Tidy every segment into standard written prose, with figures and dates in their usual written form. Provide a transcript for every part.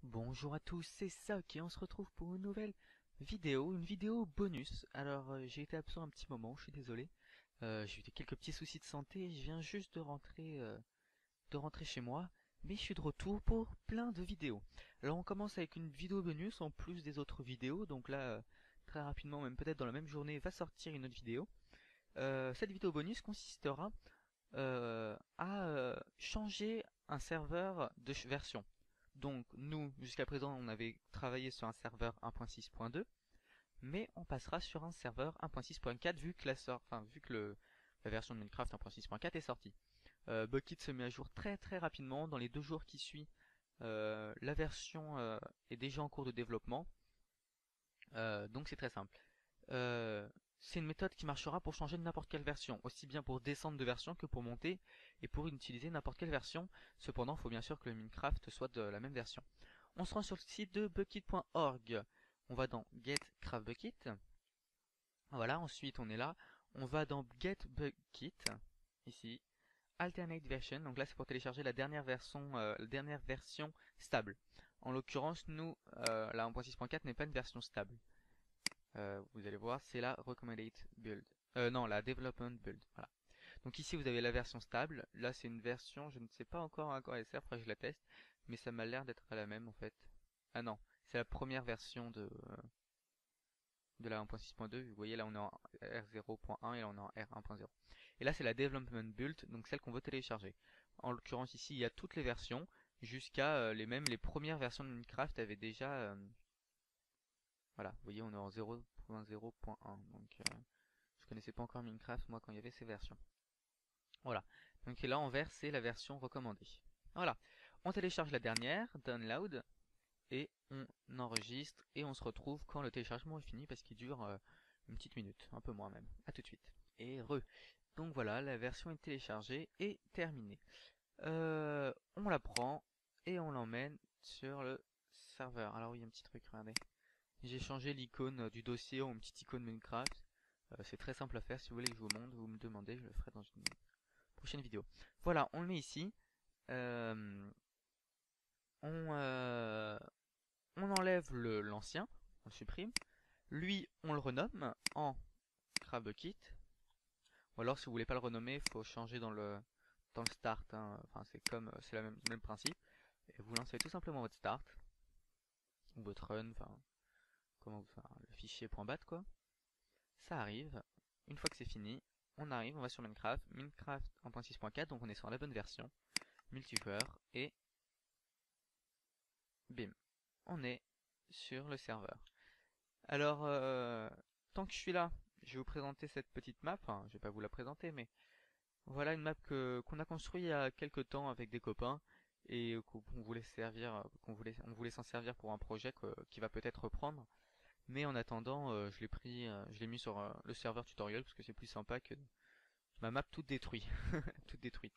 Bonjour à tous, c'est Sock et on se retrouve pour une nouvelle vidéo bonus. Alors j'ai été absent un petit moment, je suis désolé. J'ai eu quelques petits soucis de santé, je viens juste de rentrer chez moi, mais je suis de retour pour plein de vidéos. Alors on commence avec une vidéo bonus en plus des autres vidéos, donc là très rapidement, même peut-être dans la même journée, va sortir une autre vidéo. Cette vidéo bonus consistera à changer un serveur de version. Donc nous, jusqu'à présent, on avait travaillé sur un serveur 1.6.2, mais on passera sur un serveur 1.6.4 vu que la version de Minecraft 1.6.4 est sortie. Bukkit se met à jour très très rapidement. Dans les 2 jours qui suivent, la version est déjà en cours de développement. Donc c'est très simple. Euh, c'est une méthode qui marchera pour changer de n'importe quelle version, aussi bien pour descendre de version que pour monter et pour utiliser n'importe quelle version. Cependant, il faut bien sûr que le Minecraft soit de la même version. On se rend sur le site de bukkit.org. On va dans Get Craft Bukkit. Voilà, ensuite on est là. On va dans Get Bukkit, ici. Alternate Version, donc là c'est pour télécharger la dernière version stable. En l'occurrence, nous, la 1.6.4 n'est pas une version stable. Vous allez voir, c'est la Recommended Build. Non, la Development Build. Voilà. Donc ici, vous avez la version stable. Là, c'est une version, je ne sais pas encore à quoi elle sert, faudrait que je la teste. Mais ça m'a l'air d'être la même, en fait. Ah non, c'est la première version de la 1.6.2. Vous voyez, là, on est en R0.1 et là, on est en R1.0. Et là, c'est la Development Build, donc celle qu'on veut télécharger. En l'occurrence, ici, il y a toutes les versions, jusqu'à les premières versions de Minecraft avaient déjà... voilà, vous voyez, on est en 0.0.1. Donc, je connaissais pas encore Minecraft, moi, quand il y avait ces versions. Voilà. Donc là, en vert, c'est la version recommandée. Voilà. On télécharge la dernière, download, et on enregistre, et on se retrouve quand le téléchargement est fini, parce qu'il dure une petite minute, un peu moins même. A tout de suite. Et Donc voilà, la version est téléchargée et terminée. On la prend, et on l'emmène sur le serveur. Alors oui, un petit truc, regardez. J'ai changé l'icône du dossier en une petite icône Minecraft. C'est très simple à faire, si vous voulez que je vous montre, vous me demandez, je le ferai dans une prochaine vidéo. Voilà, on le met ici. Euh, on, euh, on enlève l'ancien, on le supprime. Lui, on le renomme en CraftBukkit. Ou alors, si vous voulez pas le renommer, il faut changer dans le start, hein. Enfin, c'est le même principe. Et vous lancez tout simplement votre start ou votre run, enfin, le fichier .bat quoi. Ça arrive. Une fois que c'est fini, on arrive, on va sur Minecraft, Minecraft 1.6.4, donc on est sur la bonne version, multijoueur, et bim, on est sur le serveur. Alors, tant que je suis là, je vais vous présenter cette petite map. Enfin, je vais pas vous la présenter, mais voilà une map qu'on a construite il y a quelques temps avec des copains et qu'on voulait on voulait s'en servir pour un projet qui va peut-être reprendre. Mais en attendant, je l'ai mis sur le serveur tutoriel parce que c'est plus sympa que ma map toute détruite, toute détruite.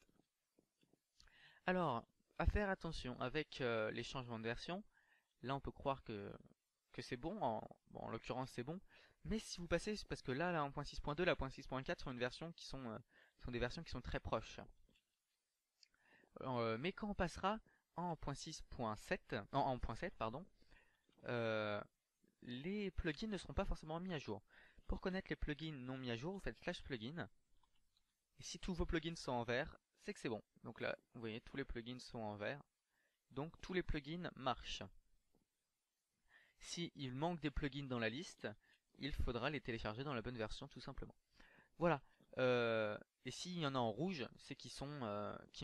Alors, à faire attention avec les changements de version. Là, on peut croire que c'est bon, en l'occurrence c'est bon, mais si vous passez, parce que là, la 1.6.2, la 1.6.4 sont une version sont des versions qui sont très proches. Mais quand on passera en 1.6.7, en 1.7 pardon, euh, les plugins ne seront pas forcément mis à jour. Pour connaître les plugins non mis à jour, vous faites slash plugin, et si tous vos plugins sont en vert, c'est que c'est bon. Donc là, vous voyez, tous les plugins sont en vert, donc tous les plugins marchent. Si il manque des plugins dans la liste, il faudra les télécharger dans la bonne version tout simplement. Voilà. Et s'il y en a en rouge, c'est qui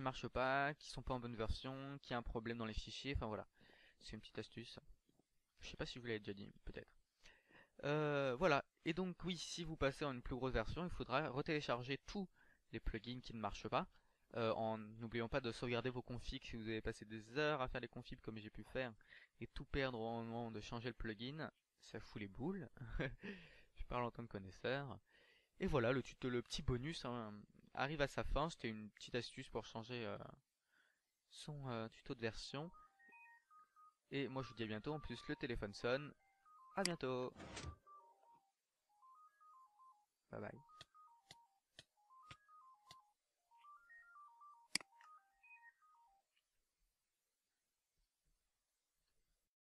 marchent pas, qui sont pas en bonne version, qui a un problème dans les fichiers. Enfin voilà. C'est une petite astuce. Je sais pas si je vous l'avez déjà dit, peut-être. Voilà. Et donc oui, si vous passez en une plus grosse version, il faudra retélécharger tous les plugins qui ne marchent pas. En n'oubliant pas de sauvegarder vos configs si vous avez passé des heures à faire les configs comme j'ai pu faire et tout perdre au moment de changer le plugin, ça fout les boules. Je parle en tant que connaisseur. Et voilà, le petit bonus hein, arrive à sa fin. C'était une petite astuce pour changer son tuto de version. Et moi je vous dis à bientôt. En plus le téléphone sonne. À bientôt. Bye bye.